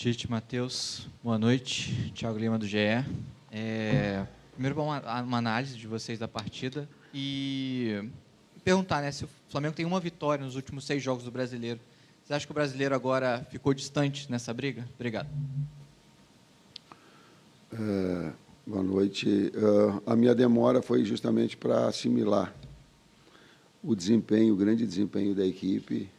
Tite, Matheus, boa noite. Thiago Lima, do GE. Primeiro, uma análise de vocês da partida e perguntar, né, se o Flamengo tem uma vitória nos últimos 6 jogos do Brasileiro. Você acha que o Brasileiro agora ficou distante nessa briga? Obrigado. Boa noite. A minha demora foi justamente para assimilar o desempenho, o grande desempenho da equipe,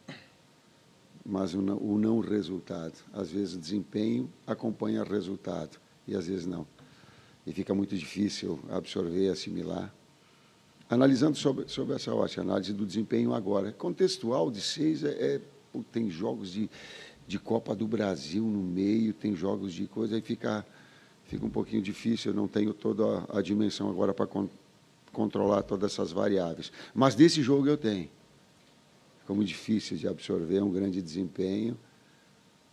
mas o não resultado. Às vezes o desempenho acompanha o resultado, e às vezes não. E fica muito difícil absorver, assimilar. Analisando sobre essa ótica, análise do desempenho agora. Contextual de 6 tem jogos de Copa do Brasil no meio, tem jogos de coisa, aí fica um pouquinho difícil, eu não tenho toda a dimensão agora para controlar todas essas variáveis. Mas desse jogo eu tenho. Como difícil de absorver, um grande desempenho,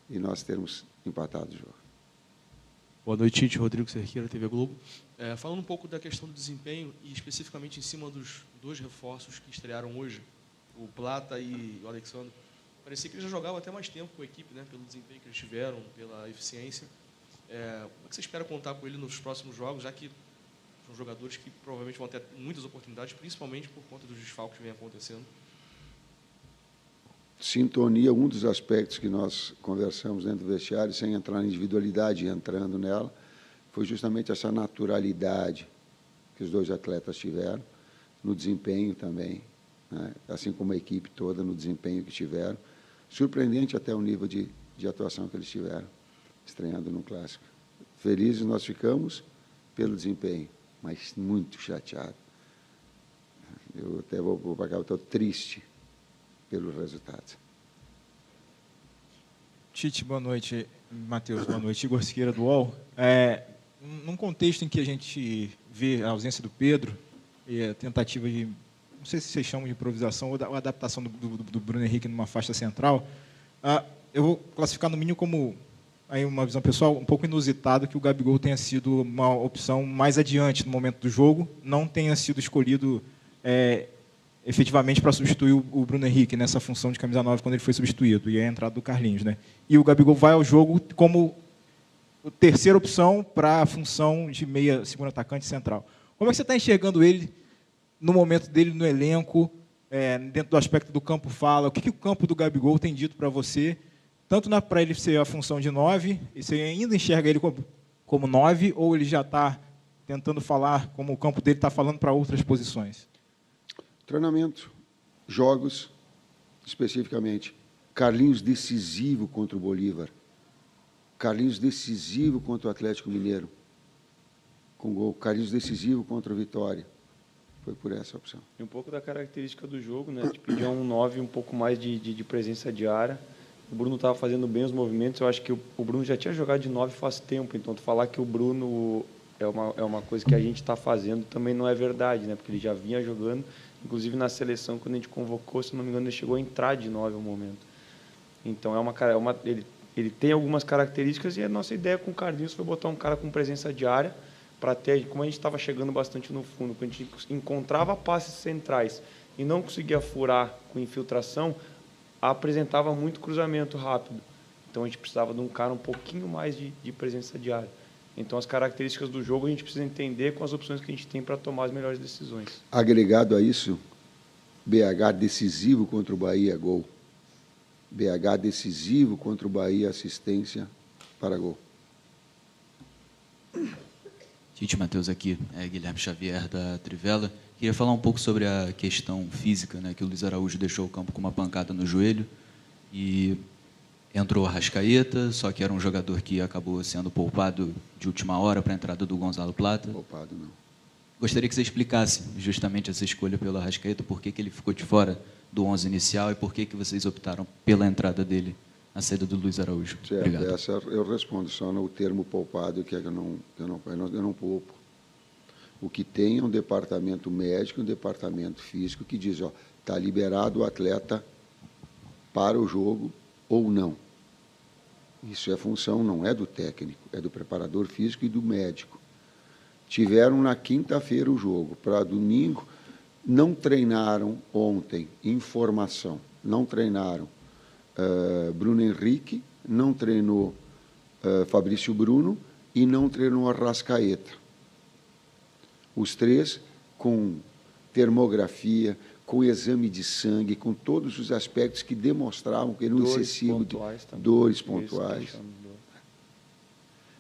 e nós termos empatado o jogo. Boa noite, Tite. Rodrigo Cerqueira, TV Globo. Falando um pouco da questão do desempenho, e especificamente em cima dos 2 reforços que estrearam hoje, o Plata e o Alexandre, parecia que eles já jogavam até mais tempo com a equipe, né, pelo desempenho que eles tiveram, pela eficiência. Como é que você espera contar com ele nos próximos jogos, já que são jogadores que provavelmente vão ter muitas oportunidades, principalmente por conta dos desfalques que vem acontecendo? Sintonia, um dos aspectos que nós conversamos dentro do vestiário, sem entrar na individualidade, entrando nela, foi justamente essa naturalidade que os 2 atletas tiveram, no desempenho também, né? Assim como a equipe toda, no desempenho que tiveram. Surpreendente até o nível de atuação que eles tiveram, estreando no Clássico. Felizes nós ficamos pelo desempenho, mas muito chateado. Eu até vou para cá, eu estou triste pelo resultado. Tite, boa noite. Matheus, boa noite. Igor Siqueira, do UOL. Num contexto em que a gente vê a ausência do Pedro e a tentativa de, não sei se vocês chamam de improvisação ou adaptação do Bruno Henrique numa faixa central, eu vou classificar no mínimo como, aí uma visão pessoal, um pouco inusitado que o Gabigol tenha sido uma opção mais adiante no momento do jogo, não tenha sido escolhido efetivamente para substituir o Bruno Henrique nessa função de camisa 9 quando ele foi substituído, e a entrada do Carlinhos, né? E o Gabigol vai ao jogo como a terceira opção para a função de meia, segundo atacante central. Como é que você está enxergando ele no momento dele no elenco, dentro do aspecto do campo fala? O que o campo do Gabigol tem dito para você, tanto para ele ser a função de 9, e você ainda enxerga ele como 9, ou ele já está tentando falar como o campo dele está falando para outras posições? Treinamento, jogos, especificamente. Carlinhos decisivo contra o Bolívar. Carlinhos decisivo contra o Atlético Mineiro, com gol. Carlinhos decisivo contra o Vitória. Foi por essa opção. E um pouco da característica do jogo, né? De pedir um 9, um pouco mais de presença de área. O Bruno estava fazendo bem os movimentos. Eu acho que o Bruno já tinha jogado de 9 faz tempo. Então, falar que o Bruno é uma coisa que a gente está fazendo também não é verdade, né? Porque ele já vinha jogando. Inclusive, na seleção, quando a gente convocou, se não me engano, ele chegou a entrar de 9 ao momento. Então, ele tem algumas características, e a nossa ideia com o Carlinhos foi botar um cara com presença de área para ter, como a gente estava chegando bastante no fundo, quando a gente encontrava passes centrais e não conseguia furar com infiltração, apresentava muito cruzamento rápido. Então, a gente precisava de um cara um pouquinho mais de presença de área. Então, as características do jogo a gente precisa entender com as opções que a gente tem para tomar as melhores decisões. Agregado a isso, BH decisivo contra o Bahia, gol. BH decisivo contra o Bahia, assistência para gol. Tite, Matheus aqui, Guilherme Xavier, da Trivela. Queria falar um pouco sobre a questão física, né, que o Luiz Araújo deixou o campo com uma pancada no joelho e entrou o Arrascaeta, só que era um jogador que acabou sendo poupado de última hora para a entrada do Gonzalo Plata. Poupado, não. Gostaria que você explicasse justamente essa escolha pelo Arrascaeta, por que ele ficou de fora do 11 inicial e por que vocês optaram pela entrada dele na saída do Luiz Araújo. Certo, obrigado. Essa eu respondo só no termo poupado, que eu não poupo. O que tem é um departamento médico, um departamento físico que diz, está liberado o atleta para o jogo ou não. Isso é função, não é do técnico, é do preparador físico e do médico. Tiveram na quinta-feira o jogo, para domingo, não treinaram ontem, informação, não treinaram Bruno Henrique, não treinou Fabrício Bruno e não treinou Arrascaeta. Os três com termografia, com exame de sangue, com todos os aspectos que demonstravam que eram excessivos de dores pontuais.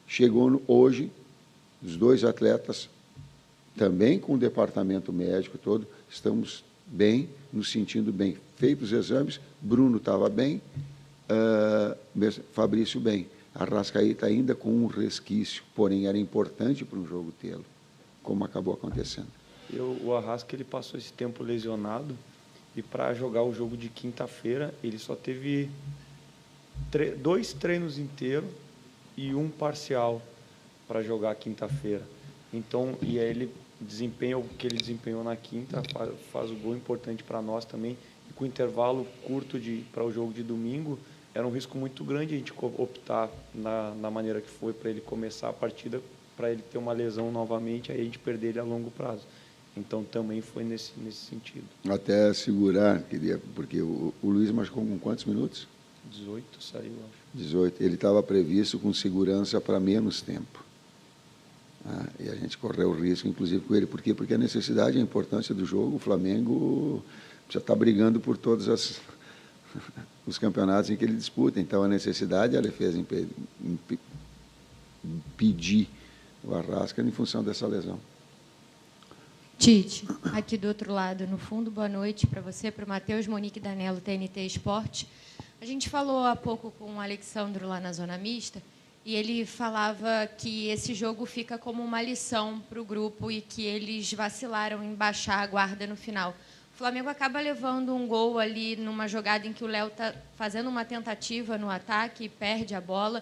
Chegou hoje, os dois atletas, também com o departamento médico todo, estamos bem, nos sentindo bem. Feitos os exames, Bruno estava bem, Fabrício bem. Arrascaeta ainda com um resquício, porém era importante para um jogo tê-lo, como acabou acontecendo. O Arrasca, ele passou esse tempo lesionado e para jogar o jogo de quinta-feira ele só teve 2 treinos inteiros e 1 parcial para jogar quinta-feira. Então, e aí ele desempenha o que ele desempenhou na quinta, faz o gol importante para nós também. E com intervalo curto para o jogo de domingo, era um risco muito grande a gente optar na maneira que foi para ele começar a partida, para ele ter uma lesão novamente, aí a gente perder ele a longo prazo. Então, também foi nesse sentido. Até segurar, porque o Luiz machucou com quantos minutos? 18 saiu, acho. 18. Ele estava previsto com segurança para menos tempo. E a gente correu o risco, inclusive, com ele. Por quê? Porque a necessidade e a importância do jogo, o Flamengo já está brigando por todos os campeonatos em que ele disputa. Então, a necessidade, ela fez impedir o Arrasca em função dessa lesão. Tite, aqui do outro lado, no fundo, boa noite para você, para o Matheus, Monique Danello, TNT Esporte. A gente falou há pouco com o Alexandro lá na Zona Mista, e ele falava que esse jogo fica como uma lição para o grupo e que eles vacilaram em baixar a guarda no final. O Flamengo acaba levando um gol ali numa jogada em que o Léo está fazendo uma tentativa no ataque e perde a bola,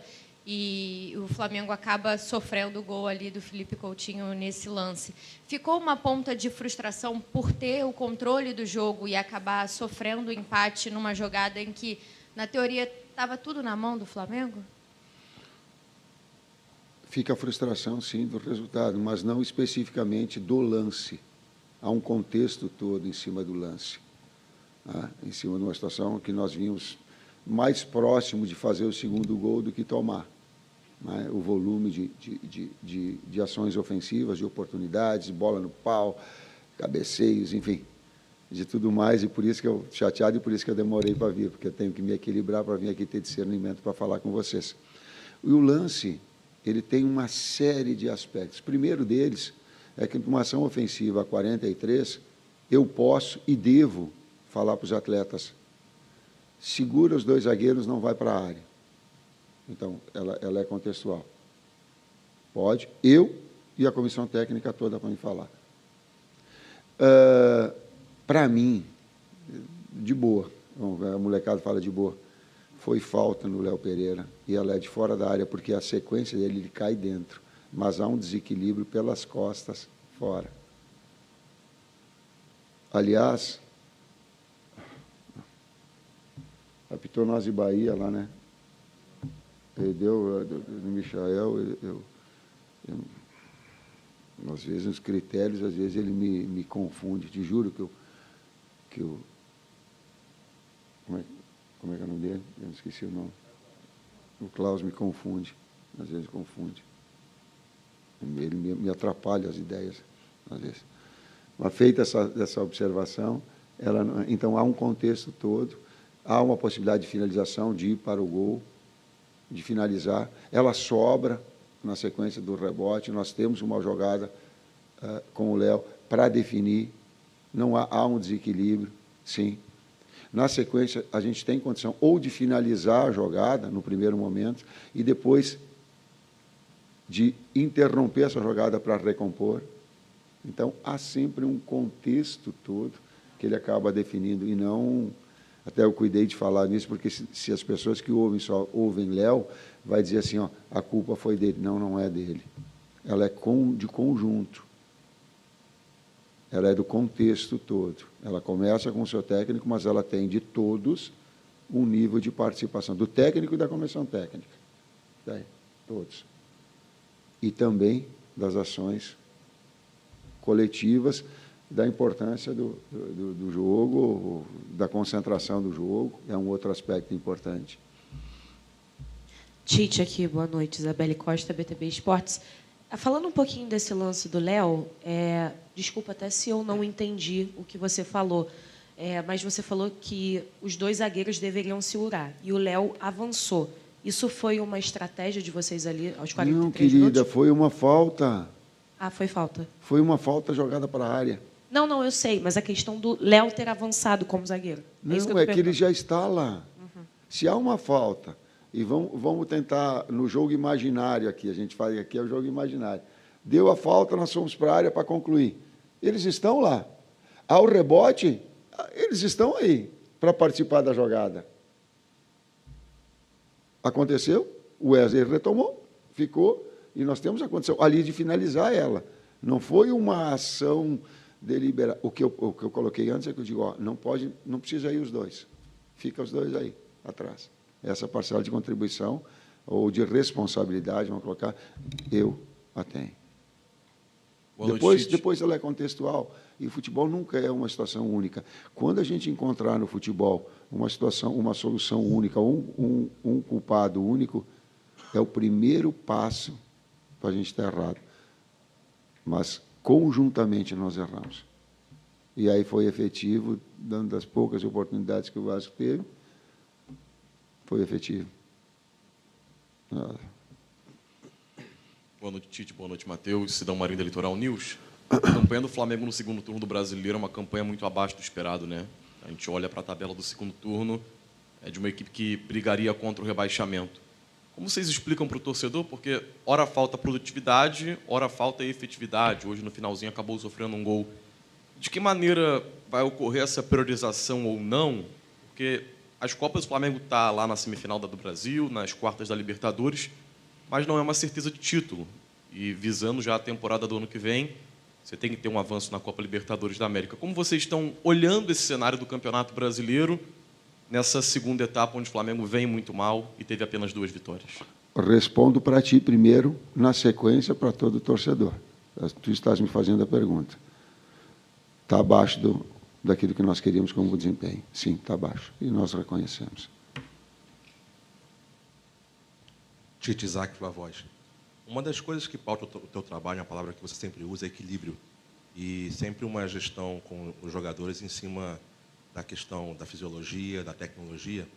e o Flamengo acaba sofrendo o gol ali do Felipe Coutinho nesse lance. Ficou uma ponta de frustração por ter o controle do jogo e acabar sofrendo o empate numa jogada em que, na teoria, estava tudo na mão do Flamengo? Fica a frustração, sim, do resultado, mas não especificamente do lance. Há um contexto todo em cima do lance. Em cima de uma situação que nós vimos mais próximo de fazer o segundo gol do que tomar. O volume de ações ofensivas, de oportunidades, bola no pau, cabeceios, enfim, de tudo mais, e por isso que eu chateado e por isso que eu demorei para vir, porque eu tenho que me equilibrar para vir aqui ter discernimento para falar com vocês. E o lance, ele tem uma série de aspectos. O primeiro deles é que, numa ação ofensiva a 43, eu posso e devo falar para os atletas: segura os 2 zagueiros, não vai para a área. Então, ela é contextual. Pode, eu e a comissão técnica toda para me falar. Para mim, de boa, a molecada fala de boa, foi falta no Léo Pereira, e ela é de fora da área, porque a sequência dele, ele cai dentro, mas há um desequilíbrio pelas costas, fora. Aliás, apitou nós de Bahia lá, né? Ele deu no Michael, às vezes, os critérios, às vezes, ele me confunde. Te juro que eu como é que é o nome dele? Eu não esqueci o nome. O Klaus me confunde, às vezes confunde. Ele me atrapalha as ideias, às vezes. Mas feita essa observação, então há um contexto todo, há uma possibilidade de finalização, de ir para o gol, de finalizar. Ela sobra na sequência do rebote. Nós temos uma jogada com o Léo para definir. Não há um desequilíbrio, sim. Na sequência, a gente tem condição ou de finalizar a jogada no primeiro momento e depois de interromper essa jogada para recompor. Então, há sempre um contexto todo que ele acaba definindo e não... Até eu cuidei de falar nisso, porque se as pessoas que ouvem só ouvem Léo, vai dizer assim, a culpa foi dele. Não, não é dele. Ela é de conjunto. Ela é do contexto todo. Ela começa com o seu técnico, mas ela tem de todos um nível de participação, do técnico e da comissão técnica. Todos. E também das ações coletivas, da importância do jogo, da concentração do jogo, é um outro aspecto importante. Tite aqui, boa noite. Isabelle Costa, BTB Esportes. Falando um pouquinho desse lance do Léo, desculpa até se eu não entendi o que você falou, mas você falou que os dois zagueiros deveriam segurar e o Léo avançou. Isso foi uma estratégia de vocês ali aos 43 Não, minutos? querida, foi uma falta. Ah, foi falta. Foi uma falta jogada para a área. Não, eu sei, mas a questão do Léo ter avançado como zagueiro. Não, é que ele já está lá. Uhum. Se há uma falta, e vamos tentar, no jogo imaginário aqui, a gente faz aqui, é o jogo imaginário. Deu a falta, nós fomos para a área para concluir. Eles estão lá. Ao rebote, eles estão aí para participar da jogada. Aconteceu, o Wesley retomou, ficou, e nós temos a condição ali de finalizar ela. Não foi uma ação deliberada. O que eu coloquei antes é que eu digo, não precisa ir os dois. Fica os dois aí, atrás. Essa parcela de contribuição ou de responsabilidade, vamos colocar, eu a tenho. Depois ela é contextual. E o futebol nunca é uma situação única. Quando a gente encontrar no futebol uma solução única, um culpado único, é o primeiro passo para a gente estar errado. Mas, conjuntamente, nós erramos. E aí foi efetivo, dando das poucas oportunidades que o Vasco teve, foi efetivo. Boa noite, Tite. Boa noite, Matheus. Sidão Marinho da Litoral News. A campanha do Flamengo no segundo turno do Brasileiro é uma campanha muito abaixo do esperado, né? A gente olha para a tabela do segundo turno, é de uma equipe que brigaria contra o rebaixamento. Como vocês explicam para o torcedor? Porque ora falta produtividade, ora falta efetividade. Hoje, no finalzinho, acabou sofrendo um gol. De que maneira vai ocorrer essa priorização ou não? Porque as Copas do Flamengo está lá na semifinal da do Brasil, nas quartas da Libertadores, mas não é uma certeza de título. E visando já a temporada do ano que vem, você tem que ter um avanço na Copa Libertadores da América. Como vocês estão olhando esse cenário do Campeonato Brasileiro nessa segunda etapa, onde o Flamengo vem muito mal e teve apenas 2 vitórias? Respondo para ti primeiro, na sequência para todo torcedor. Tu estás me fazendo a pergunta. Está abaixo daquilo que nós queríamos como desempenho. Sim, está abaixo. E nós reconhecemos. Tite, Isaac, viva voz. Uma das coisas que pauta o teu trabalho, a palavra que você sempre usa, é equilíbrio. E sempre uma gestão com os jogadores em cima da questão da fisiologia, da tecnologia.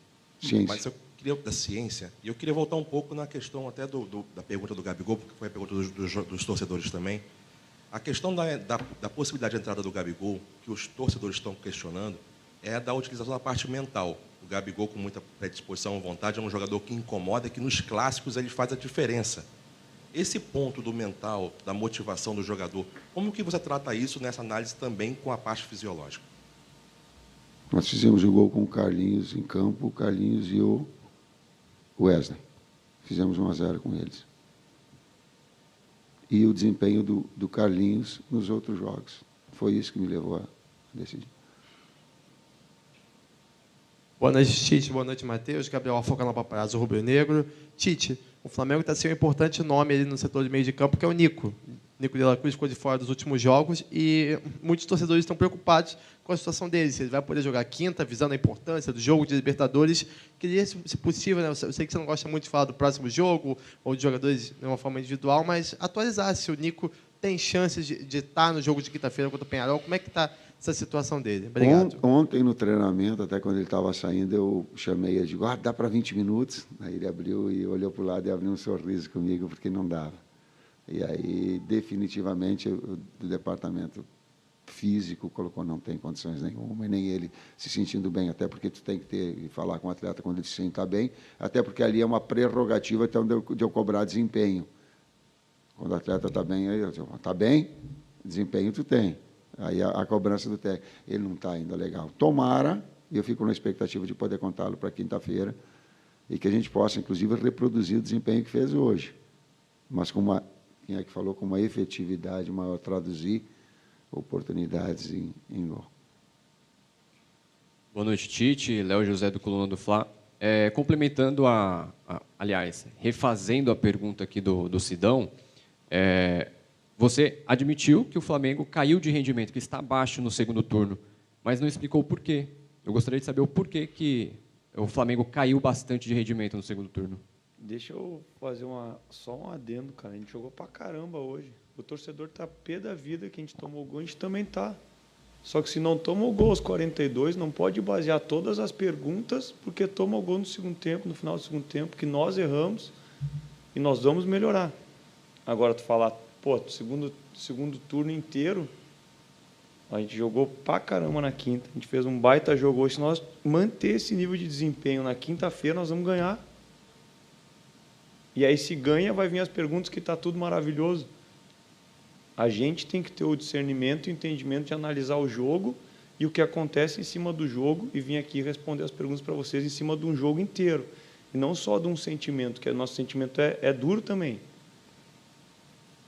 Ciência. Mas eu queria da ciência. E eu queria voltar um pouco na questão até da pergunta do Gabigol, porque foi a pergunta dos torcedores também. A questão da possibilidade de entrada do Gabigol, que os torcedores estão questionando, é da utilização da parte mental. O Gabigol, com muita predisposição, vontade, é um jogador que incomoda, que nos clássicos ele faz a diferença. Esse ponto do mental, da motivação do jogador, como que você trata isso nessa análise também com a parte fisiológica? Nós fizemos o gol com o Carlinhos em campo, o Carlinhos e o Wesley. Fizemos 1-0 com eles. E o desempenho do Carlinhos nos outros jogos. Foi isso que me levou a decidir. Boa noite, Tite. Boa noite, Matheus. Gabriel Afogalan Paparazzo, Rubro Negro. Tite, o Flamengo está sendo um importante nome ali no setor de meio de campo, que é o Nico. Nico de la Cruz ficou de fora dos últimos jogos e muitos torcedores estão preocupados com a situação dele. Se ele vai poder jogar quinta, visando a importância do jogo de Libertadores. Queria, se possível, né, eu sei que você não gosta muito de falar do próximo jogo ou de jogadores de uma forma individual, mas atualizar se o Nico tem chances de estar no jogo de quinta-feira contra o Peñarol. Como é que está essa situação dele? Obrigado. Ontem, no treinamento, até quando ele estava saindo, eu chamei ele e digo, dá para 20 minutos? Aí ele abriu e olhou para o lado e abriu um sorriso comigo, porque não dava. E aí, definitivamente, o departamento físico colocou não tem condições nenhuma, e nem ele se sentindo bem, até porque tu tem que ter e falar com o atleta quando ele se senta bem, até porque ali é uma prerrogativa então, de eu cobrar desempenho. Quando o atleta está bem, aí eu digo, está bem, desempenho tu tem. Aí a cobrança do técnico, ele não está ainda legal. Tomara, e eu fico na expectativa de poder contá-lo para quinta-feira, e que a gente possa, inclusive, reproduzir o desempenho que fez hoje. Mas com uma, quem é que falou, com uma efetividade maior, traduzir oportunidades em gol. Boa noite, Tite. Léo José, do Coluna do Fla. Complementando aliás, refazendo a pergunta aqui do Sidão, você admitiu que o Flamengo caiu de rendimento, que está abaixo no segundo turno, mas não explicou o porquê. Eu gostaria de saber o porquê que o Flamengo caiu bastante de rendimento no segundo turno. Deixa eu fazer só um adendo, cara. A gente jogou pra caramba hoje. O torcedor tá pé da vida que a gente tomou gol, a gente também tá. Só que se não toma o gol aos 42, não pode basear todas as perguntas porque toma o gol no segundo tempo, no final do segundo tempo, que nós erramos e nós vamos melhorar. Agora, tu falar, pô, segundo turno inteiro, a gente jogou pra caramba na quinta. A gente fez um baita jogo hoje. Se nós manter esse nível de desempenho na quinta-feira, nós vamos ganhar. E aí, se ganha, vai vir as perguntas que tá tudo maravilhoso. A gente tem que ter o discernimento e o entendimento de analisar o jogo e o que acontece em cima do jogo e vir aqui responder as perguntas para vocês em cima de um jogo inteiro. E não só de um sentimento, que o nosso sentimento é duro também.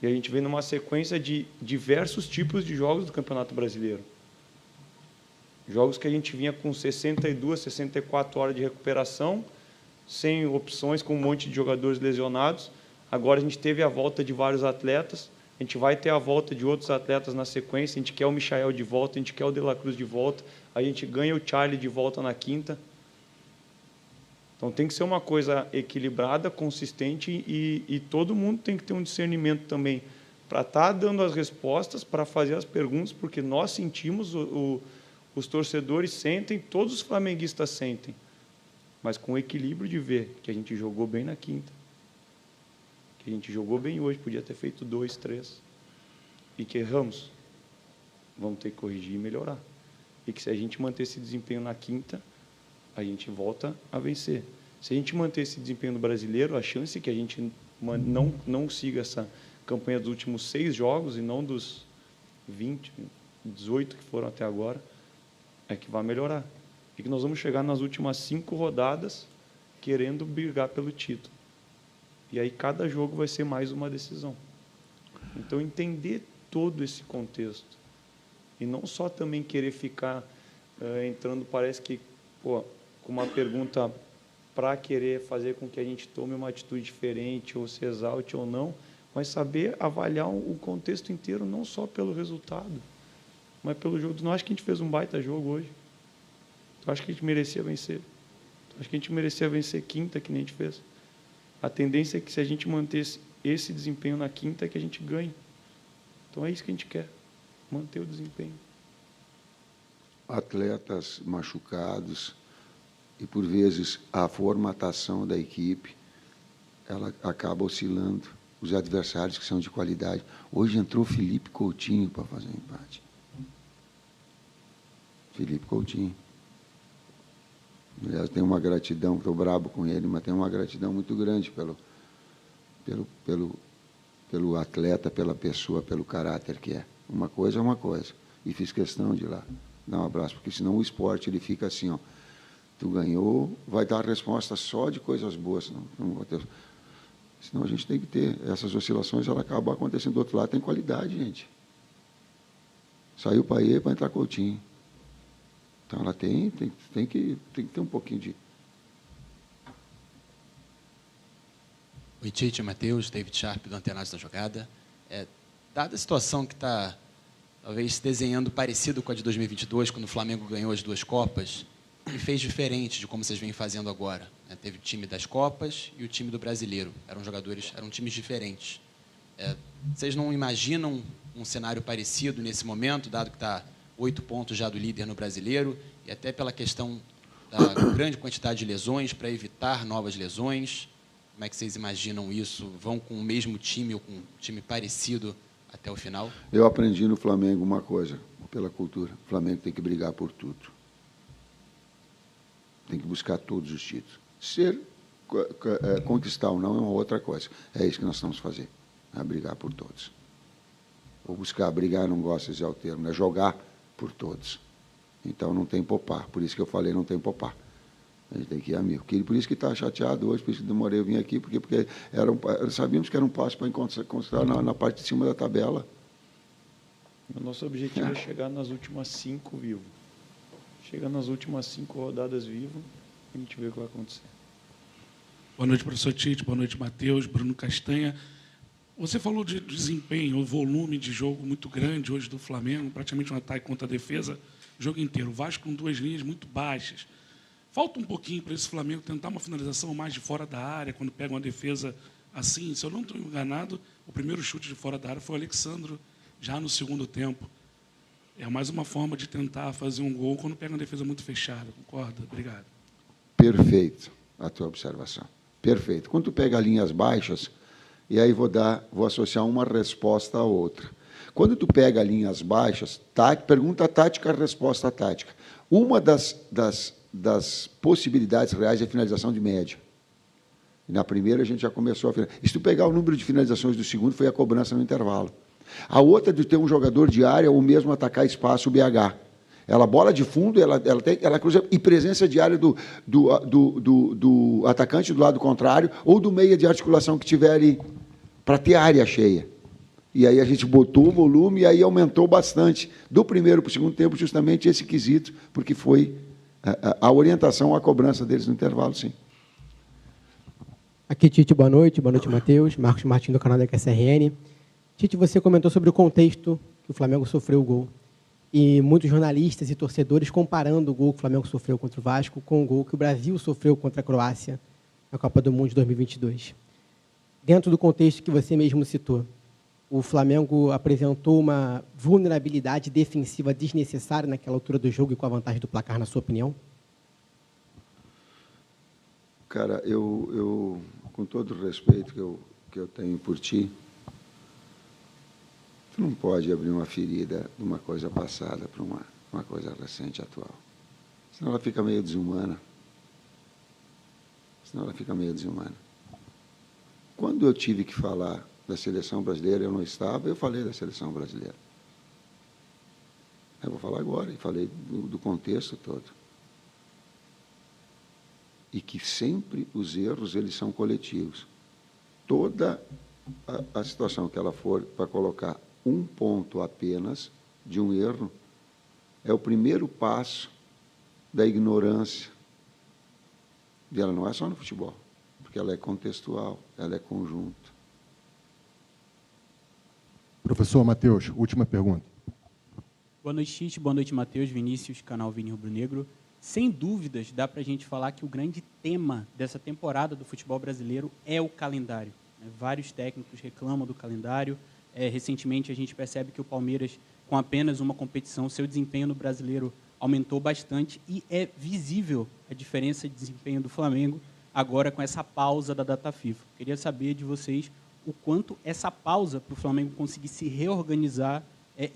E a gente vem numa sequência de diversos tipos de jogos do Campeonato Brasileiro. Jogos que a gente vinha com 62, 64 horas de recuperação, sem opções, com um monte de jogadores lesionados. Agora a gente teve a volta de vários atletas, a gente vai ter a volta de outros atletas na sequência, a gente quer o Michael de volta, a gente quer o De La Cruz de volta, a gente ganha o Charlie de volta na quinta. Então tem que ser uma coisa equilibrada, consistente e todo mundo tem que ter um discernimento também para estar dando as respostas, para fazer as perguntas, porque nós sentimos, os torcedores sentem, todos os flamenguistas sentem, mas com o equilíbrio de ver que a gente jogou bem na quinta, que a gente jogou bem hoje, podia ter feito 2, 3, e que erramos, vamos ter que corrigir e melhorar. E que se a gente manter esse desempenho na quinta, a gente volta a vencer. Se a gente manter esse desempenho no Brasileiro, a chance que a gente não siga essa campanha dos últimos 6 jogos e não dos 20, 18 que foram até agora, é que vai melhorar. E que nós vamos chegar nas últimas 5 rodadas querendo brigar pelo título. E aí cada jogo vai ser mais uma decisão. Então, entender todo esse contexto. E não só também querer ficar entrando, parece que, pô, com uma pergunta para querer fazer com que a gente tome uma atitude diferente, ou se exalte ou não, mas saber avaliar o contexto inteiro, não só pelo resultado, mas pelo jogo. Tu não acha que a gente fez um baita jogo hoje? Tu acha que a gente merecia vencer? Tu acha que a gente merecia vencer quinta, que nem a gente fez? A tendência é que se a gente mantesse esse desempenho na quinta, é que a gente ganhe. Então é isso que a gente quer, manter o desempenho. Atletas machucados, e por vezes a formatação da equipe ela acaba oscilando. Os adversários que são de qualidade. Hoje entrou Felipe Coutinho para fazer o empate. Felipe Coutinho. Aliás, tenho uma gratidão, estou brabo com ele, mas tenho uma gratidão muito grande pelo atleta, pela pessoa, pelo caráter que é. Uma coisa é uma coisa. E fiz questão de ir lá dar um abraço, porque senão o esporte ele fica assim, ó. Tu ganhou, vai dar a resposta só de coisas boas. Não vou ter. Senão a gente tem que ter. Essas oscilações, ela acabam acontecendo do outro lado. Tem qualidade, gente. Saiu o Paiê para entrar Coutinho. Então ela tem que ter um pouquinho de... Oi, Tite, Matheus, David Sharp, do Antenados da Jogada. Dada a situação que está, talvez, se desenhando parecido com a de 2022, quando o Flamengo ganhou as 2 Copas, e fez diferente de como vocês vêm fazendo agora. Teve o time das Copas e o time do Brasileiro. Eram times diferentes. Vocês não imaginam um cenário parecido nesse momento, dado que está 8 pontos já do líder no Brasileiro, e até pela questão da grande quantidade de lesões, para evitar novas lesões? Como é que vocês imaginam isso? Vão com o mesmo time ou com um time parecido até o final? Eu aprendi no Flamengo uma coisa, pela cultura. O Flamengo tem que brigar por tudo. Tem que buscar todos os títulos. Conquistar ou não é uma outra coisa. É isso que nós estamos fazendo. É brigar por todos. Ou buscar, brigar, não gosto de usar o termo, é jogar por todos. Então não tem popar. Por isso que eu falei, não tem popar. A gente tem que ir amigo. Por isso que está chateado hoje, por isso que demorei a vir aqui, porque sabíamos que era um passo para encontrar na parte de cima da tabela. O nosso objetivo é chegar nas últimas 5 vivo. Chega nas últimas 5 rodadas vivo, a gente vê o que vai acontecer. Boa noite, professor Tite. Boa noite, Matheus. Bruno Castanha. Você falou de desempenho, o volume de jogo muito grande hoje do Flamengo, praticamente um ataque contra a defesa, o jogo inteiro. O Vasco com 2 linhas muito baixas. falta um pouquinho para esse Flamengo tentar uma finalização mais de fora da área, quando pega uma defesa assim. Se eu não estou enganado, o primeiro chute de fora da área foi o Alexandro, já no segundo tempo. É mais uma forma de tentar fazer um gol quando pega uma defesa muito fechada, concorda? Obrigado. Perfeito a tua observação. Perfeito. Quando tu pega linhas baixas, e aí vou associar uma resposta à outra. Quando tu pega linhas baixas, pergunta tática, resposta tática. Uma das possibilidades reais é a finalização de média. Na primeira, a gente já começou a finalizar. Se tu pegar o número de finalizações do segundo, foi a cobrança no intervalo. A outra de ter um jogador de área ou mesmo atacar espaço, o BH. Ela bola de fundo, ela cruza, e presença de área do atacante do lado contrário ou do meia de articulação que tiver ali, para ter área cheia. E aí a gente botou o volume e aí aumentou bastante, do primeiro para o segundo tempo, justamente esse quesito, porque foi a orientação, a cobrança deles no intervalo, sim. Aqui, Tite, boa noite, Matheus. Marcos Martins, do canal da QSRN. Tite, você comentou sobre o contexto que o Flamengo sofreu o gol. E muitos jornalistas e torcedores comparando o gol que o Flamengo sofreu contra o Vasco com o gol que o Brasil sofreu contra a Croácia na Copa do Mundo de 2022. Dentro do contexto que você mesmo citou, o Flamengo apresentou uma vulnerabilidade defensiva desnecessária naquela altura do jogo e com a vantagem do placar, na sua opinião? Cara, eu com todo o respeito que eu tenho por ti, tu não pode abrir uma ferida de uma coisa passada para uma coisa recente, atual. Senão ela fica meio desumana. Quando eu tive que falar da seleção brasileira, eu não estava, eu falei da seleção brasileira. Eu vou falar agora, e falei do contexto todo. E que sempre os erros, eles são coletivos. Toda a situação que ela for para colocar um ponto apenas de um erro, é o primeiro passo da ignorância. E ela não é só no futebol, porque ela é contextual, ela é conjunto. Professor Matheus, última pergunta. Boa noite, Tite. Boa noite, Matheus, Vinícius, canal Vini Rubro Negro. Sem dúvidas, dá para a gente falar que o grande tema dessa temporada do futebol brasileiro é o calendário. Vários técnicos reclamam do calendário. Recentemente, a gente percebe que o Palmeiras, com apenas uma competição, seu desempenho no Brasileiro aumentou bastante e é visível a diferença de desempenho do Flamengo agora com essa pausa da data FIFA. Queria saber de vocês o quanto essa pausa para o Flamengo conseguir se reorganizar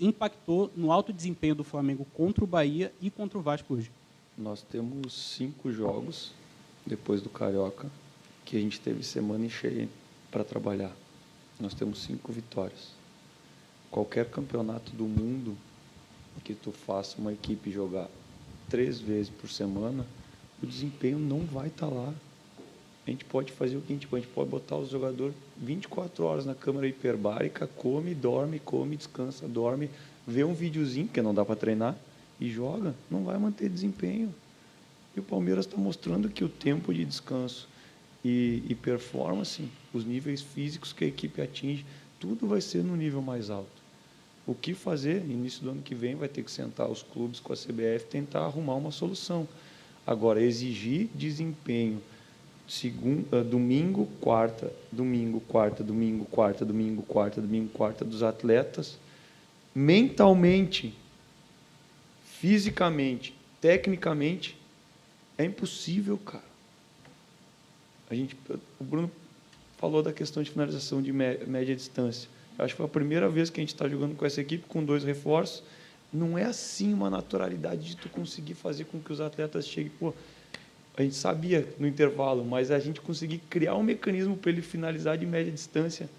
impactou no alto desempenho do Flamengo contra o Bahia e contra o Vasco hoje. Nós temos 5 jogos, depois do Carioca, que a gente teve semana cheia para trabalhar. Nós temos 5 vitórias. Qualquer campeonato do mundo que tu faça uma equipe jogar 3 vezes por semana, o desempenho não vai estar lá. A gente pode fazer o que a gente pode botar os jogadores 24 horas na câmera hiperbárica, come, dorme, descansa, dorme, vê um videozinho, porque não dá para treinar, e joga, não vai manter desempenho. E o Palmeiras está mostrando que o tempo de descanso e performance, os níveis físicos que a equipe atinge, tudo vai ser no nível mais alto. O que fazer? Início do ano que vem vai ter que sentar os clubes com a CBF e tentar arrumar uma solução. Agora, exigir desempenho domingo, quarta dos atletas, mentalmente, fisicamente, tecnicamente, é impossível, cara. O Bruno falou da questão de finalização de média distância. Eu acho que foi a primeira vez que a gente está jogando com essa equipe, com 2 reforços. Não é assim uma naturalidade de tu conseguir fazer com que os atletas cheguem... Pô, a gente sabia no intervalo, mas a gente conseguir criar um mecanismo para ele finalizar de média distância.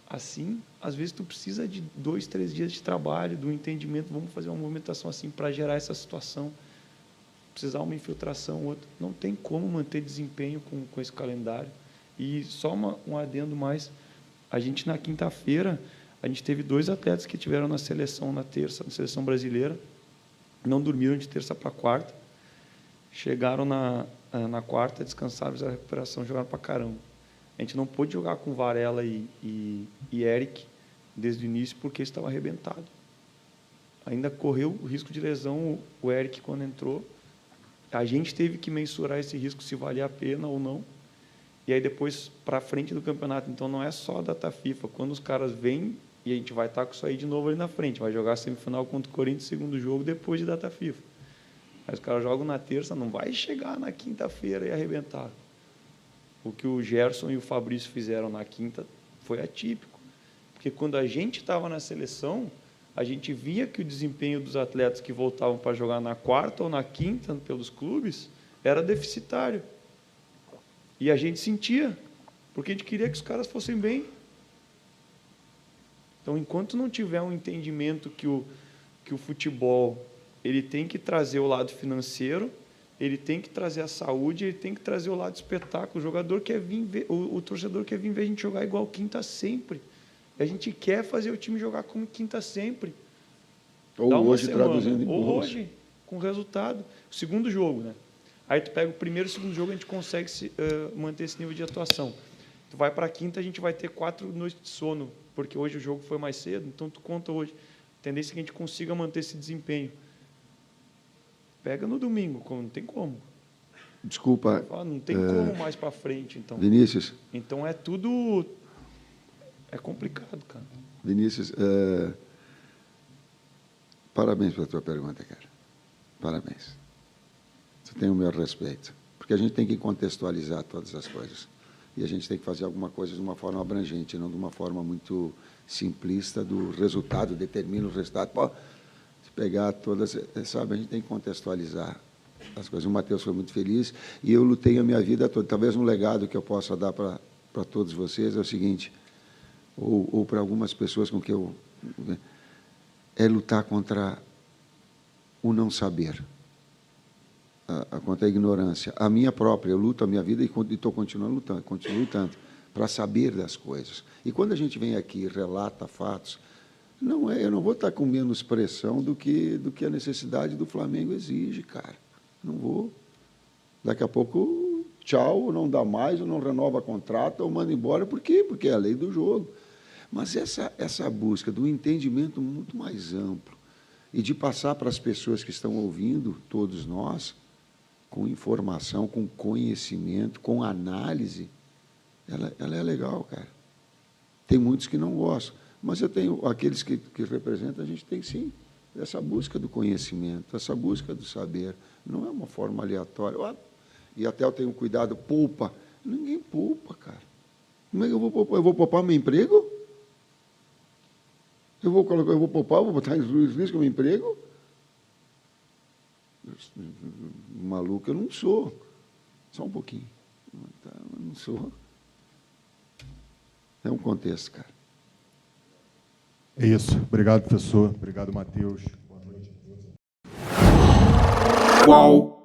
Assim, às vezes tu precisa de 2, 3 dias de trabalho, do entendimento, vamos fazer uma movimentação assim para gerar essa situação. Precisar uma infiltração, outra. Não tem como manter desempenho com esse calendário. E só um adendo mais, a gente na quinta-feira, a gente teve 2 atletas que tiveram na seleção na terça, na seleção brasileira, não dormiram de terça para quarta, chegaram na quarta, descansaram, fizeram a recuperação, jogaram para caramba. A gente não pôde jogar com Varela e Eric desde o início porque estava arrebentado. Ainda correu o risco de lesão o Eric quando entrou, A gente teve que mensurar esse risco, se valia a pena ou não. E aí depois, para frente do campeonato. Então, não é só a data FIFA. Quando os caras vêm, e a gente vai estar com isso aí de novo ali na frente. Vai jogar a semifinal contra o Corinthians, segundo jogo, depois de data FIFA. Aí os caras jogam na terça, não vai chegar na quinta-feira e arrebentar. O que o Gerson e o Fabrício fizeram na quinta foi atípico. Porque quando a gente estava na seleção, a gente via que o desempenho dos atletas que voltavam para jogar na quarta ou na quinta pelos clubes era deficitário. E a gente sentia, porque a gente queria que os caras fossem bem. Então, enquanto não tiver um entendimento que o futebol ele tem que trazer o lado financeiro, ele tem que trazer a saúde, ele tem que trazer o lado espetáculo. O jogador quer vir ver, o torcedor quer vir ver a gente jogar igual quinta sempre. A gente quer fazer o time jogar como quinta sempre. Ou hoje traduzindo em ou hoje, com resultado. O segundo jogo, né? Aí tu pega o primeiro e o segundo jogo, a gente consegue manter esse nível de atuação. Tu vai para a quinta, a gente vai ter 4 noites de sono, porque hoje o jogo foi mais cedo, então tu conta hoje. A tendência é que a gente consiga manter esse desempenho. Pega no domingo, não tem como. Desculpa. Não tem como mais para frente, então. Vinícius. Então é tudo... É complicado, cara. Vinícius, parabéns pela tua pergunta, cara. Parabéns. Você tem o meu respeito. Porque a gente tem que contextualizar todas as coisas. E a gente tem que fazer alguma coisa de uma forma abrangente, não de uma forma muito simplista do resultado, determina o resultado. Pô, se pegar todas, sabe, a gente tem que contextualizar as coisas. O Matheus foi muito feliz e eu lutei a minha vida toda. Talvez um legado que eu possa dar para todos vocês é o seguinte, ou para algumas pessoas com que eu... é lutar contra o não saber, contra a ignorância. A minha própria, eu luto a minha vida e estou continuando lutando, continuo lutando para saber das coisas. E quando a gente vem aqui e relata fatos, eu não vou estar com menos pressão do que a necessidade do Flamengo exige, cara. Não vou. Daqui a pouco, tchau, não dá mais, ou não renova contrato, ou manda embora. Por quê? Porque é a lei do jogo. Mas essa busca do entendimento muito mais amplo e de passar para as pessoas que estão ouvindo, todos nós, com informação, com conhecimento, com análise, ela é legal, cara. Tem muitos que não gostam, mas eu tenho aqueles que representam, a gente tem sim, essa busca do conhecimento, essa busca do saber. Não é uma forma aleatória. E até eu tenho cuidado, poupa. Ninguém poupa, cara. Como é que eu vou poupar? Eu vou poupar meu emprego? Eu vou poupar, vou botar em risco o meu emprego? Maluco eu não sou. Só um pouquinho. Eu não sou. É um contexto, cara. É isso. Obrigado, professor. Obrigado, Matheus. Boa noite. Qual?